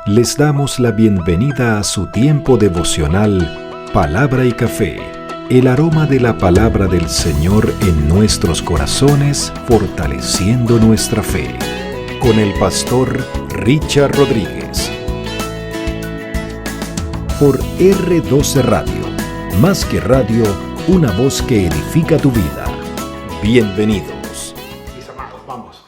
Les damos la bienvenida a su tiempo devocional Palabra y Café, el aroma de la palabra del Señor en nuestros corazones, fortaleciendo nuestra fe. Con el pastor Richard Rodríguez. Por R12 Radio, más que radio, una voz que edifica tu vida. Bienvenidos. Mis amados, vamos.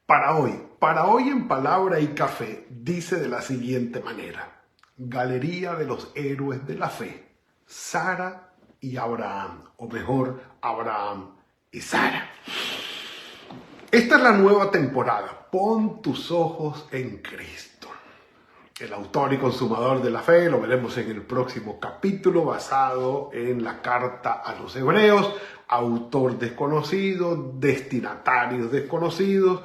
Para hoy en Palabra y Café, dice de la siguiente manera: Galería de los héroes de la fe, Sara y Abraham, o mejor, Abraham y Sara. Esta es la nueva temporada. Pon tus ojos en Cristo. El autor y consumador de la fe, lo veremos en el próximo capítulo, basado en la carta a los Hebreos, autor desconocido, destinatarios desconocidos,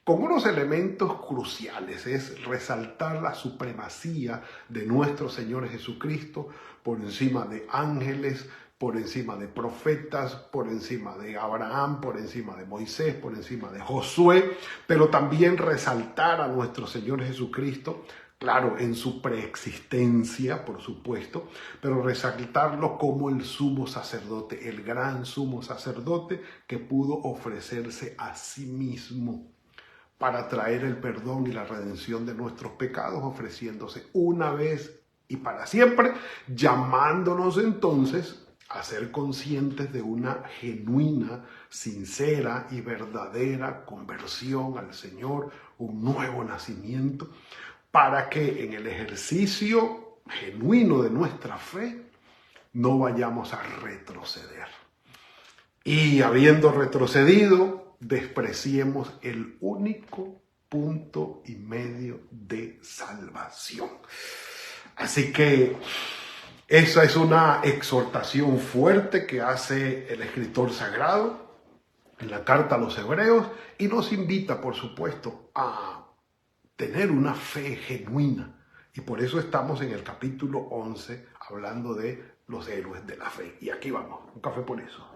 con unos elementos cruciales. Es resaltar la supremacía de nuestro Señor Jesucristo por encima de ángeles, por encima de profetas, por encima de Abraham, por encima de Moisés, por encima de Josué, pero también resaltar a nuestro Señor Jesucristo, claro, en su preexistencia, por supuesto, pero resaltarlo como el sumo sacerdote, el gran sumo sacerdote que pudo ofrecerse a sí mismo para traer el perdón y la redención de nuestros pecados, ofreciéndose una vez y para siempre, llamándonos entonces a ser conscientes de una genuina, sincera y verdadera conversión al Señor, un nuevo nacimiento, para que en el ejercicio genuino de nuestra fe no vayamos a retroceder. Y habiendo retrocedido, despreciemos el único punto y medio de salvación. Así que esa es una exhortación fuerte que hace el escritor sagrado en la carta a los Hebreos y nos invita, por supuesto, a tener una fe genuina. Y por eso estamos en el capítulo 11 hablando de los héroes de la fe. Y aquí vamos, un café por eso.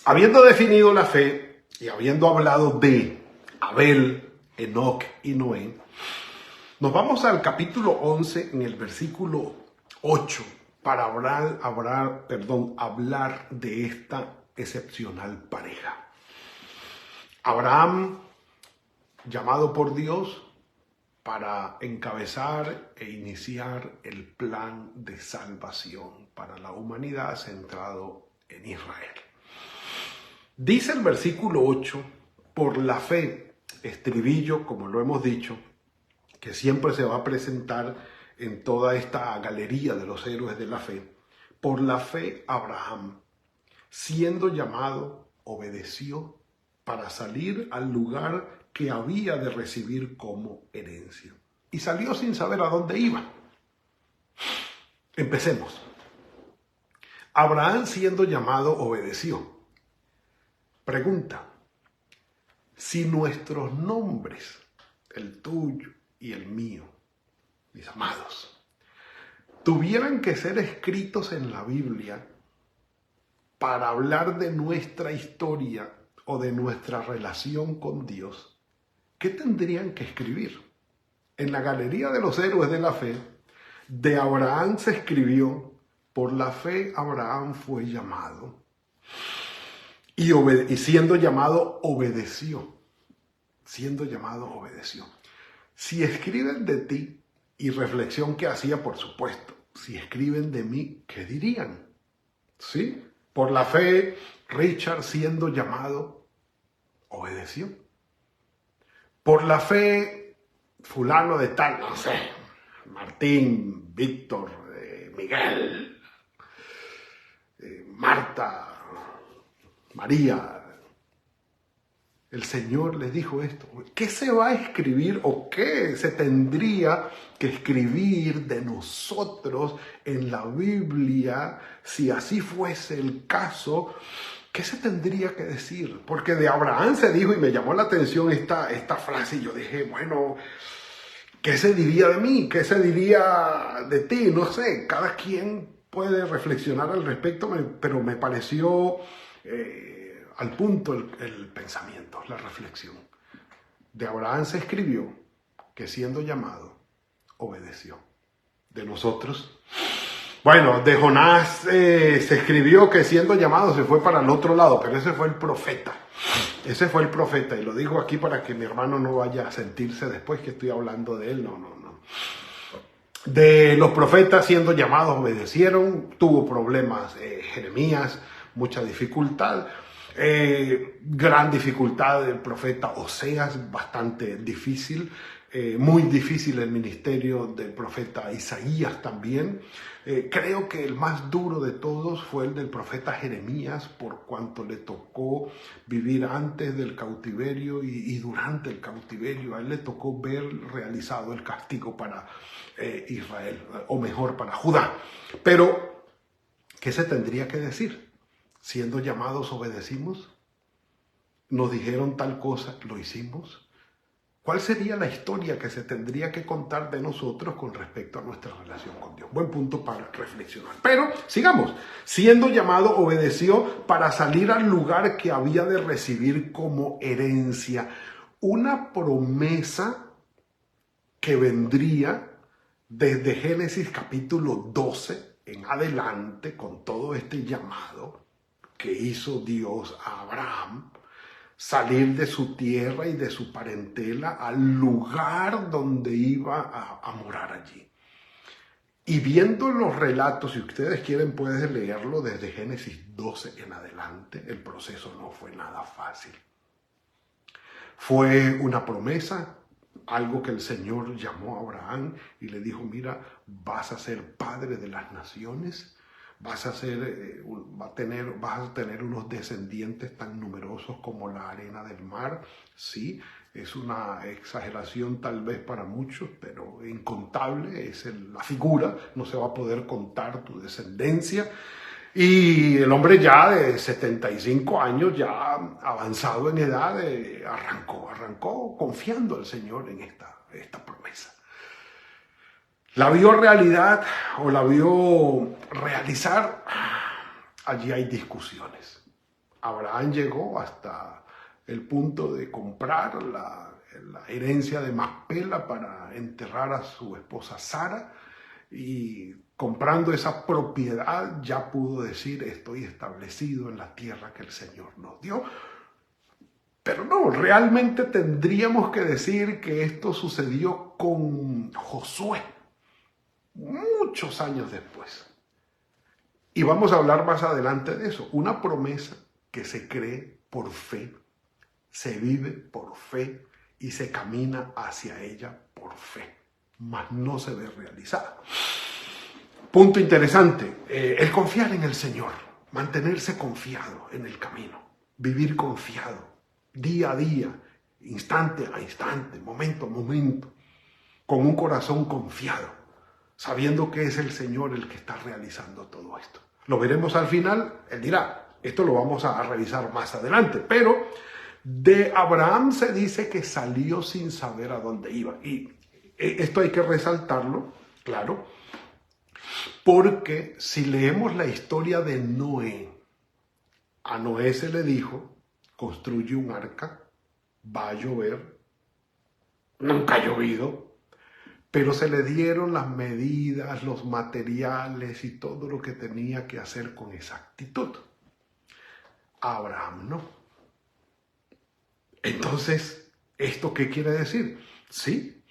Habiendo definido la fe y habiendo hablado de Abel, Enoc y Noé, nos vamos al capítulo 11 en el versículo 8 para hablar de esta excepcional pareja. Abraham, llamado por Dios para encabezar e iniciar el plan de salvación para la humanidad centrado en Israel. Dice el versículo 8, por la fe, estribillo, como lo hemos dicho, que siempre se va a presentar en toda esta galería de los héroes de la fe. Por la fe, Abraham, siendo llamado, obedeció para salir al lugar que había de recibir como herencia. Y salió sin saber a dónde iba. Empecemos. Abraham, siendo llamado, obedeció. Pregunta: si nuestros nombres, el tuyo y el mío, mis amados, tuvieran que ser escritos en la Biblia para hablar de nuestra historia o de nuestra relación con Dios, ¿qué tendrían que escribir? En la galería de los héroes de la fe, de Abraham se escribió: por la fe Abraham fue llamado y siendo llamado obedeció. Siendo llamado obedeció. Si escriben de ti, y reflexión que hacía, por supuesto, si escriben de mí, ¿qué dirían? ¿Sí? Por la fe, Richard, siendo llamado, obedeció. Por la fe, fulano de tal, no sé, Martín, Víctor, Miguel, Marta, María, el Señor les dijo esto. ¿Qué se va a escribir o qué se tendría que escribir de nosotros en la Biblia si así fuese el caso? ¿Qué se tendría que decir? Porque de Abraham se dijo, y me llamó la atención esta frase, y yo dije, bueno, ¿qué se diría de mí? ¿Qué se diría de ti? No sé, cada quien puede reflexionar al respecto, pero me pareció al punto el pensamiento, la reflexión. De Abraham se escribió que siendo llamado, obedeció. De nosotros, bueno, de Jonás se escribió que siendo llamado se fue para el otro lado, pero ese fue el profeta. Ese fue el profeta, y lo digo aquí para que mi hermano no vaya a sentirse después que estoy hablando de él. No. De los profetas siendo llamados obedecieron, tuvo problemas Jeremías, mucha dificultad. Gran dificultad del profeta Oseas, bastante difícil, muy difícil el ministerio del profeta Isaías también. Creo que el más duro de todos fue el del profeta Jeremías, por cuanto le tocó vivir antes del cautiverio y durante el cautiverio. A él le tocó ver realizado el castigo para Israel, o mejor, para Judá. Pero, ¿qué se tendría que decir? Siendo llamados, obedecimos. Nos dijeron tal cosa, lo hicimos. ¿Cuál sería la historia que se tendría que contar de nosotros con respecto a nuestra relación con Dios? Buen punto para reflexionar. Pero sigamos. Siendo llamado, obedeció para salir al lugar que había de recibir como herencia. Una promesa que vendría desde Génesis capítulo 12 en adelante, con todo este llamado que hizo Dios a Abraham, salir de su tierra y de su parentela al lugar donde iba a morar allí. Y viendo los relatos, si ustedes quieren pueden leerlo desde Génesis 12 en adelante, el proceso no fue nada fácil. Fue una promesa, algo que el Señor llamó a Abraham y le dijo, mira, vas a ser padre de las naciones. Vas a tener unos descendientes tan numerosos como la arena del mar. Sí, es una exageración tal vez para muchos, pero incontable es la figura. No se va a poder contar tu descendencia. Y el hombre ya de 75 años, ya avanzado en edad, arrancó confiando al Señor en esta promesa. La vio realidad o la vio realizar, allí hay discusiones. Abraham llegó hasta el punto de comprar la herencia de Macpela para enterrar a su esposa Sara, y comprando esa propiedad ya pudo decir, estoy establecido en la tierra que el Señor nos dio. Pero no, realmente tendríamos que decir que esto sucedió con Josué, muchos años después. Y vamos a hablar más adelante de eso. Una promesa que se cree por fe, se vive por fe y se camina hacia ella por fe, mas no se ve realizada. Punto interesante, el confiar en el Señor, mantenerse confiado en el camino, vivir confiado, día a día, instante a instante, momento a momento, con un corazón confiado, sabiendo que es el Señor el que está realizando todo esto. Lo veremos al final, él dirá, esto lo vamos a revisar más adelante, pero de Abraham se dice que salió sin saber a dónde iba. Y esto hay que resaltarlo, claro, porque si leemos la historia de Noé, a Noé se le dijo, construye un arca, va a llover, nunca ha llovido, pero se le dieron las medidas, los materiales y todo lo que tenía que hacer con exactitud. A Abraham no. Entonces, ¿esto qué quiere decir? Sí,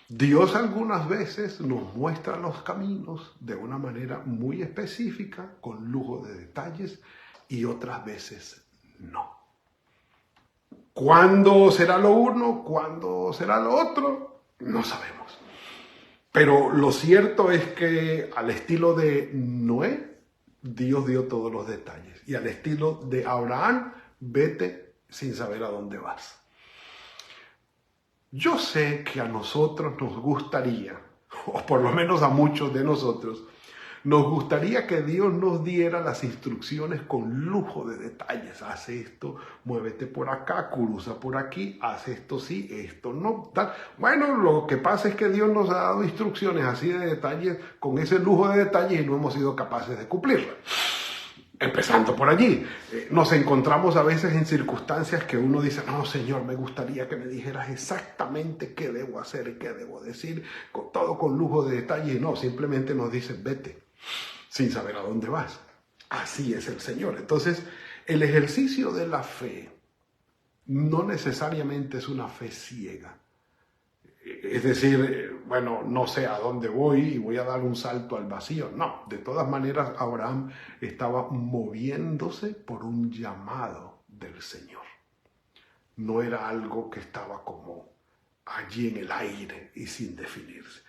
Dios algunas veces nos muestra los caminos de una manera muy específica, con lujo de detalles, y otras veces no. ¿Cuándo será lo uno? ¿Cuándo será lo otro? No sabemos. Pero lo cierto es que al estilo de Noé, Dios dio todos los detalles. Y al estilo de Abraham, vete sin saber a dónde vas. Yo sé que a nosotros nos gustaría, o por lo menos a muchos de nosotros, nos gustaría que Dios nos diera las instrucciones con lujo de detalles. Haz esto, muévete por acá, cruza por aquí, haz esto sí, esto no, tal. Bueno, lo que pasa es que Dios nos ha dado instrucciones así de detalles, con ese lujo de detalles, y no hemos sido capaces de cumplirlas. Empezando por allí, nos encontramos a veces en circunstancias que uno dice, no, Señor, me gustaría que me dijeras exactamente qué debo hacer, qué debo decir, todo con lujo de detalle. Y no, simplemente nos dice, vete, sin saber a dónde vas. Así es el Señor. Entonces, el ejercicio de la fe no necesariamente es una fe ciega. Es decir, bueno, no sé a dónde voy y voy a dar un salto al vacío. No, de todas maneras, Abraham estaba moviéndose por un llamado del Señor. No era algo que estaba como allí en el aire y sin definirse.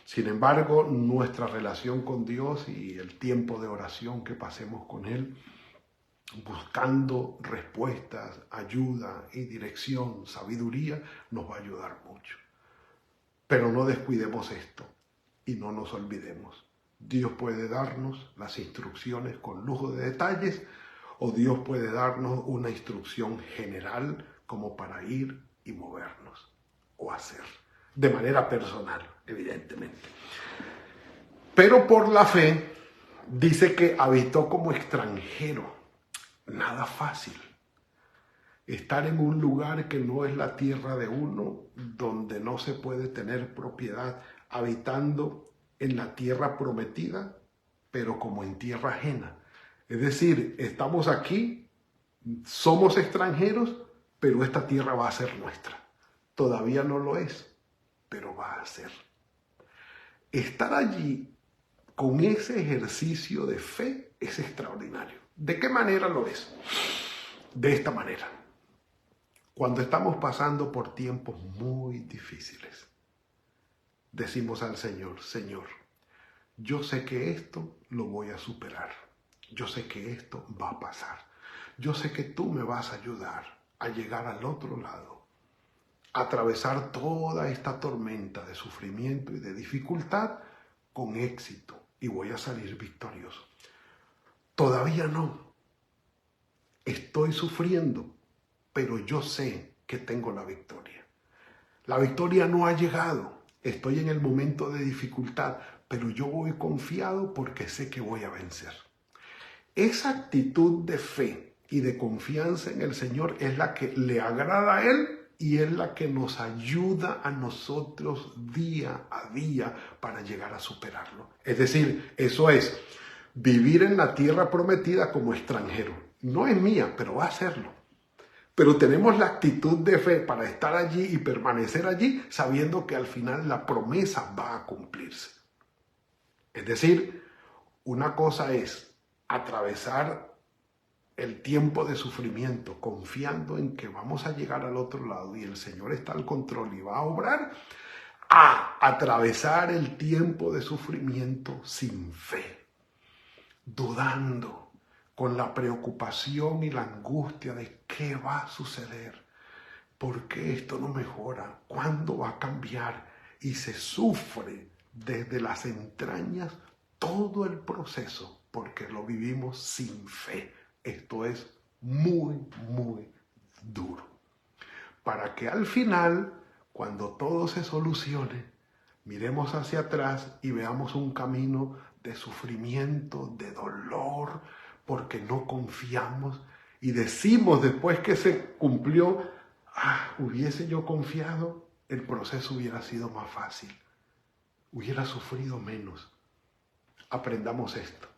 Sin embargo, nuestra relación con Dios y el tiempo de oración que pasemos con Él, buscando respuestas, ayuda y dirección, sabiduría, nos va a ayudar mucho. Pero no descuidemos esto y no nos olvidemos. Dios puede darnos las instrucciones con lujo de detalles o Dios puede darnos una instrucción general como para ir y movernos o hacer. De manera personal, evidentemente. Pero por la fe dice que habitó como extranjero. Nada fácil. Estar en un lugar que no es la tierra de uno, donde no se puede tener propiedad, habitando en la tierra prometida, pero como en tierra ajena. Es decir, estamos aquí, somos extranjeros, pero esta tierra va a ser nuestra. Todavía no lo es, pero va a ser. Estar allí con ese ejercicio de fe es extraordinario. ¿De qué manera lo es? De esta manera. Cuando estamos pasando por tiempos muy difíciles, decimos al Señor, Señor, yo sé que esto lo voy a superar. Yo sé que esto va a pasar. Yo sé que tú me vas a ayudar a llegar al otro lado, a atravesar toda esta tormenta de sufrimiento y de dificultad con éxito y voy a salir victorioso. Todavía no. Estoy sufriendo, pero yo sé que tengo la victoria. La victoria no ha llegado. Estoy en el momento de dificultad, pero yo voy confiado porque sé que voy a vencer. Esa actitud de fe y de confianza en el Señor es la que le agrada a Él y es la que nos ayuda a nosotros día a día para llegar a superarlo. Es decir, eso es vivir en la tierra prometida como extranjero. No es mía, pero va a serlo. Pero tenemos la actitud de fe para estar allí y permanecer allí sabiendo que al final la promesa va a cumplirse. Es decir, una cosa es atravesar el tiempo de sufrimiento confiando en que vamos a llegar al otro lado y el Señor está al control y va a obrar, a atravesar el tiempo de sufrimiento sin fe, dudando, con la preocupación y la angustia de qué va a suceder, por qué esto no mejora, cuándo va a cambiar, y se sufre desde las entrañas todo el proceso porque lo vivimos sin fe. Esto es muy, muy duro. Para que al final, cuando todo se solucione, miremos hacia atrás y veamos un camino de sufrimiento, de dolor, porque no confiamos y decimos después que se cumplió, hubiese yo confiado, el proceso hubiera sido más fácil, hubiera sufrido menos. Aprendamos esto,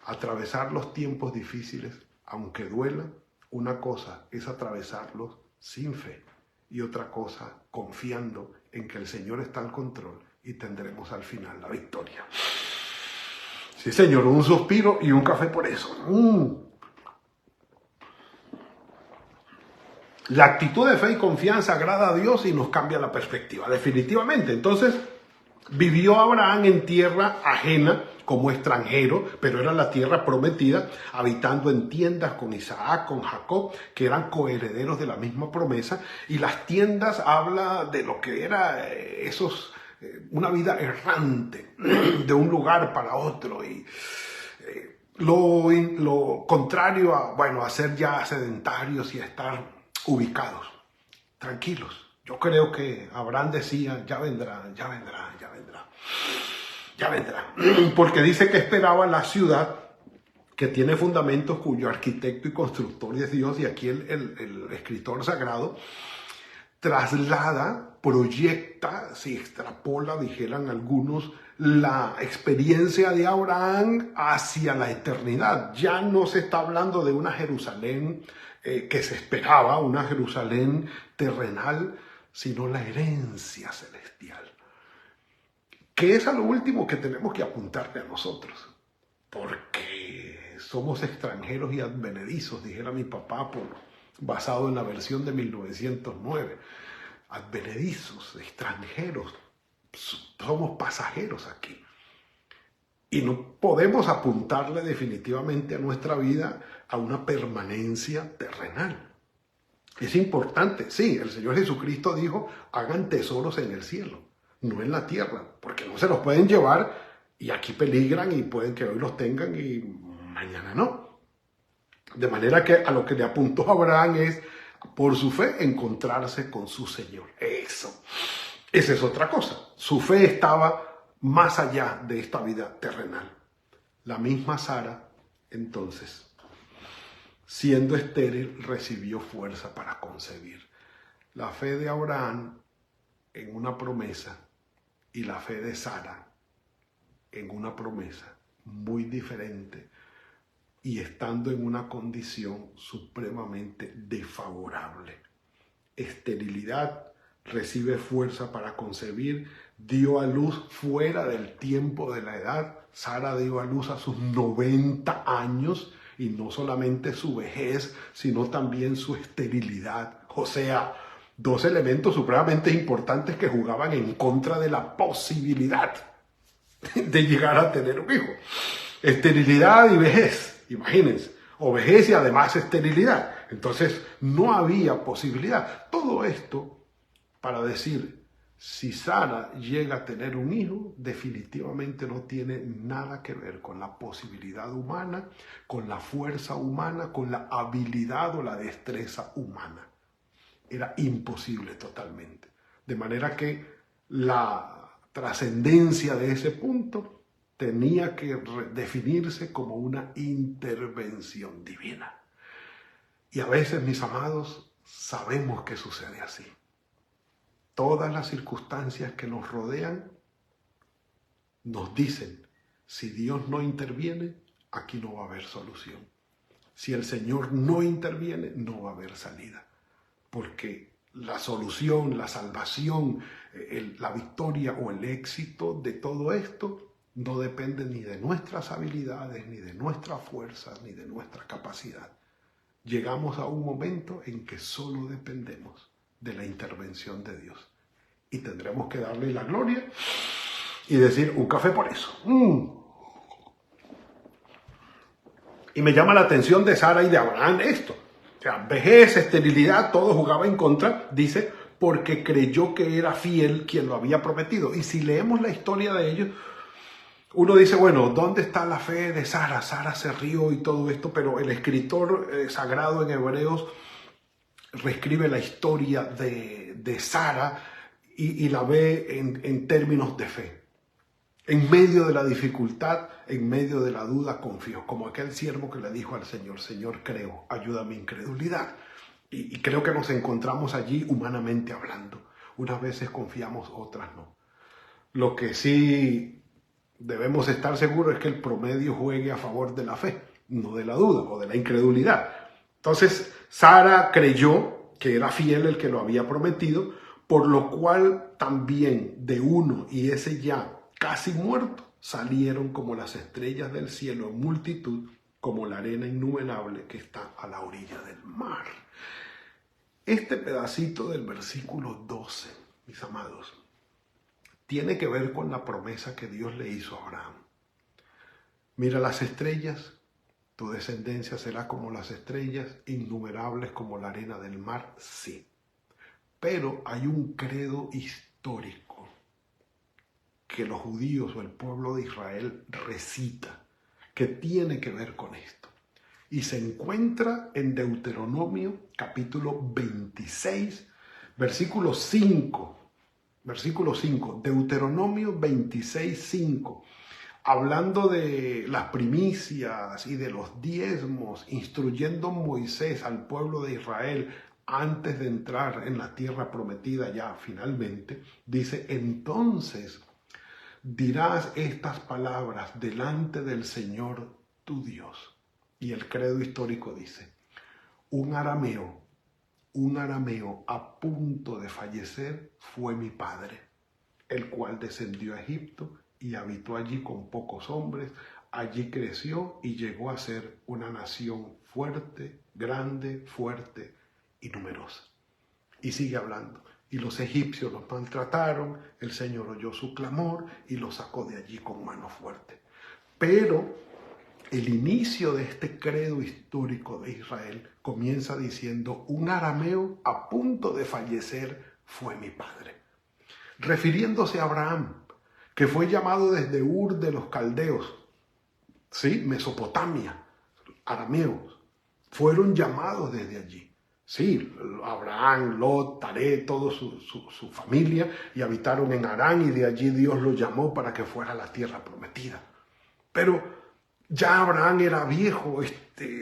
atravesar los tiempos difíciles, aunque duela, una cosa es atravesarlos sin fe y otra cosa confiando en que el Señor está al control y tendremos al final la victoria. Sí, Señor, un suspiro y un café por eso. La actitud de fe y confianza agrada a Dios y nos cambia la perspectiva, definitivamente. Entonces, vivió Abraham en tierra ajena como extranjero, pero era la tierra prometida, habitando en tiendas con Isaac, con Jacob, que eran coherederos de la misma promesa. Y las tiendas habla de lo que era una vida errante, de un lugar para otro, y lo contrario a ser ya sedentarios y a estar ubicados, tranquilos. Yo creo que Abraham decía, ya vendrá, ya vendrá, ya vendrá, ya vendrá, porque dice que esperaba la ciudad que tiene fundamentos cuyo arquitecto y constructor es Dios, y aquí el escritor sagrado traslada, proyecta, si extrapola, dijeran algunos, la experiencia de Abraham hacia la eternidad. Ya no se está hablando de una Jerusalén que se esperaba, una Jerusalén terrenal, sino la herencia celestial, que es a lo último que tenemos que apuntarle a nosotros, porque somos extranjeros y advenedizos, dijera mi papá, basado en la versión de 1909. Advenedizos, extranjeros, somos pasajeros aquí. Y no podemos apuntarle definitivamente a nuestra vida a una permanencia terrenal. Es importante, sí, el Señor Jesucristo dijo, hagan tesoros en el cielo, no en la tierra, porque no se los pueden llevar y aquí peligran y pueden que hoy los tengan y mañana no. De manera que a lo que le apuntó Abraham es, por su fe, encontrarse con su Señor. Eso. Esa es otra cosa. Su fe estaba más allá de esta vida terrenal. La misma Sara, entonces, siendo estéril, recibió fuerza para concebir. La fe de Abraham en una promesa y la fe de Sara en una promesa muy diferente y estando en una condición supremamente desfavorable. Esterilidad, recibe fuerza para concebir, dio a luz fuera del tiempo de la edad. Sara dio a luz a sus 90 años, y no solamente su vejez, sino también su esterilidad. O sea, dos elementos supremamente importantes que jugaban en contra de la posibilidad de llegar a tener un hijo. Esterilidad y vejez, imagínense. O vejez y además esterilidad. Entonces no había posibilidad. Todo esto para decir, si Sara llega a tener un hijo, definitivamente no tiene nada que ver con la posibilidad humana, con la fuerza humana, con la habilidad o la destreza humana. Era imposible totalmente. De manera que la trascendencia de ese punto tenía que definirse como una intervención divina. Y a veces, mis amados, sabemos que sucede así. Todas las circunstancias que nos rodean nos dicen, si Dios no interviene, aquí no va a haber solución. Si el Señor no interviene, no va a haber salida. Porque la solución, la salvación, la victoria o el éxito de todo esto no depende ni de nuestras habilidades, ni de nuestras fuerzas, ni de nuestra capacidad. Llegamos a un momento en que solo dependemos de la intervención de Dios. Y tendremos que darle la gloria y decir, un café por eso. Y me llama la atención de Sara y de Abraham esto. O sea, vejez, esterilidad, todo jugaba en contra, dice, porque creyó que era fiel quien lo había prometido. Y si leemos la historia de ellos, uno dice, bueno, ¿dónde está la fe de Sara? Sara se rió y todo esto, pero el escritor sagrado en Hebreos reescribe la historia de Sara y la ve en términos de fe. En medio de la dificultad, en medio de la duda, confío. Como aquel siervo que le dijo al Señor, Señor, creo, ayuda a mi incredulidad. Y creo que nos encontramos allí humanamente hablando. Unas veces confiamos, otras no. Lo que sí debemos estar seguros es que el promedio juegue a favor de la fe, no de la duda o de la incredulidad. Entonces, Sara creyó que era fiel el que lo había prometido, por lo cual también de uno y ese ya casi muerto, salieron como las estrellas del cielo en multitud, como la arena innumerable que está a la orilla del mar. Este pedacito del versículo 12, mis amados, tiene que ver con la promesa que Dios le hizo a Abraham. Mira las estrellas, tu descendencia será como las estrellas, innumerables como la arena del mar, sí. Pero hay un credo histórico que los judíos o el pueblo de Israel recita, que tiene que ver con esto. Y se encuentra en Deuteronomio capítulo 26, versículo 5. Versículo 5, Deuteronomio 26, 5. hablando de las primicias y de los diezmos, instruyendo Moisés al pueblo de Israel antes de entrar en la tierra prometida ya finalmente, dice: entonces dirás estas palabras delante del Señor tu Dios. Y el credo histórico dice: un arameo a punto de fallecer fue mi padre, el cual descendió a Egipto y habitó allí con pocos hombres. Allí creció y llegó a ser una nación fuerte, grande, fuerte y numerosa. Y sigue hablando: y los egipcios los maltrataron, el Señor oyó su clamor y los sacó de allí con mano fuerte. Pero el inicio de este credo histórico de Israel comienza diciendo: un arameo a punto de fallecer fue mi padre, refiriéndose a Abraham, que fue llamado desde Ur de los Caldeos, ¿sí? Mesopotamia, arameos, fueron llamados desde allí. Sí, Abraham, Lot, Taré, toda su familia, y habitaron en Harán, y de allí Dios los llamó para que fuera a la tierra prometida. Pero ya Abraham era viejo,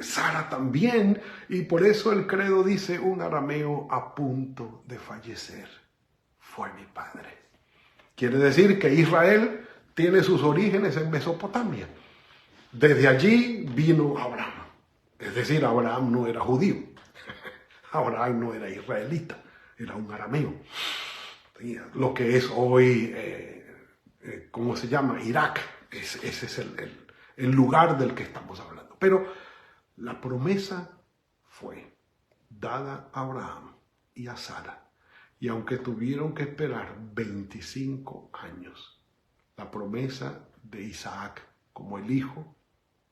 Sara también, y por eso el credo dice: un arameo a punto de fallecer fue mi padre. Quiere decir que Israel tiene sus orígenes en Mesopotamia. Desde allí vino Abraham. Es decir, Abraham no era judío. Abraham no era israelita, era un arameo. Lo que es hoy, ¿cómo se llama? Irak. Ese es el lugar del que estamos hablando. Pero la promesa fue dada a Abraham y a Sara. Y aunque tuvieron que esperar 25 años, la promesa de Isaac como el hijo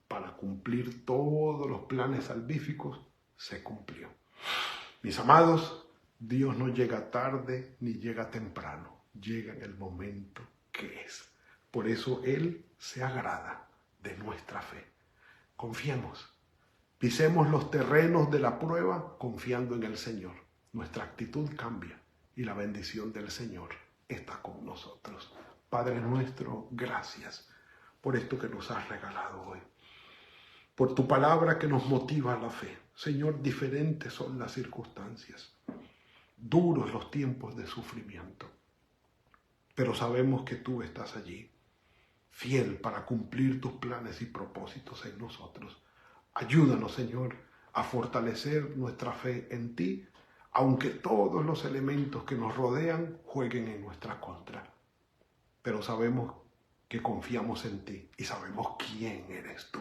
para cumplir todos los planes salvíficos se cumplió. Mis amados, Dios no llega tarde ni llega temprano, llega en el momento que es. Por eso Él se agrada de nuestra fe. Confiemos, pisemos los terrenos de la prueba confiando en el Señor. Nuestra actitud cambia y la bendición del Señor está con nosotros. Padre nuestro, gracias por esto que nos has regalado hoy, por tu palabra que nos motiva a la fe. Señor, diferentes son las circunstancias, duros los tiempos de sufrimiento, pero sabemos que tú estás allí, fiel para cumplir tus planes y propósitos en nosotros. Ayúdanos, Señor, a fortalecer nuestra fe en ti, aunque todos los elementos que nos rodean jueguen en nuestra contra. Pero sabemos que confiamos en ti y sabemos quién eres tú.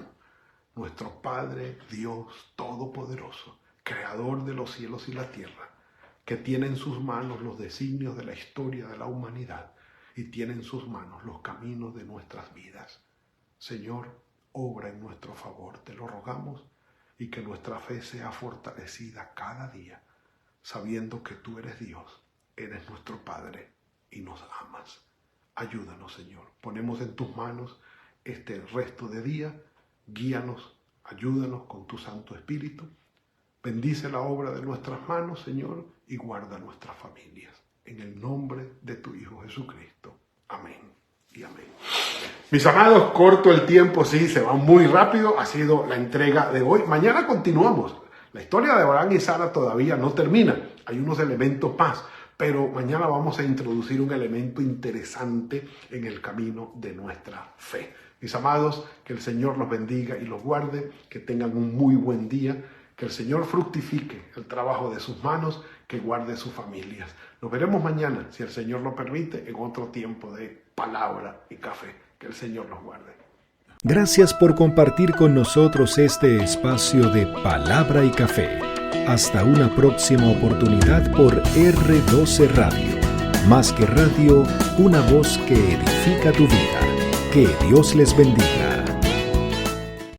Nuestro Padre, Dios Todopoderoso, Creador de los cielos y la tierra, que tiene en sus manos los designios de la historia de la humanidad y tiene en sus manos los caminos de nuestras vidas. Señor, obra en nuestro favor, te lo rogamos, y que nuestra fe sea fortalecida cada día, sabiendo que tú eres Dios, eres nuestro Padre y nos amas. Ayúdanos, Señor. Ponemos en tus manos este resto de día. Guíanos, ayúdanos con tu Santo Espíritu. Bendice la obra de nuestras manos, Señor, y guarda nuestras familias. En el nombre de tu Hijo Jesucristo. Amén y amén. Mis amados, corto el tiempo, sí, se va muy rápido. Ha sido la entrega de hoy. Mañana continuamos. La historia de Abraham y Sara todavía no termina. Hay unos elementos más. Pero mañana vamos a introducir un elemento interesante en el camino de nuestra fe. Mis amados, que el Señor los bendiga y los guarde, que tengan un muy buen día, que el Señor fructifique el trabajo de sus manos, que guarde sus familias. Nos veremos mañana, si el Señor lo permite, en otro tiempo de palabra y café. Que el Señor los guarde. Gracias por compartir con nosotros este espacio de palabra y café. Hasta una próxima oportunidad por R12 Radio. Más que radio, una voz que edifica tu vida. Que Dios les bendiga.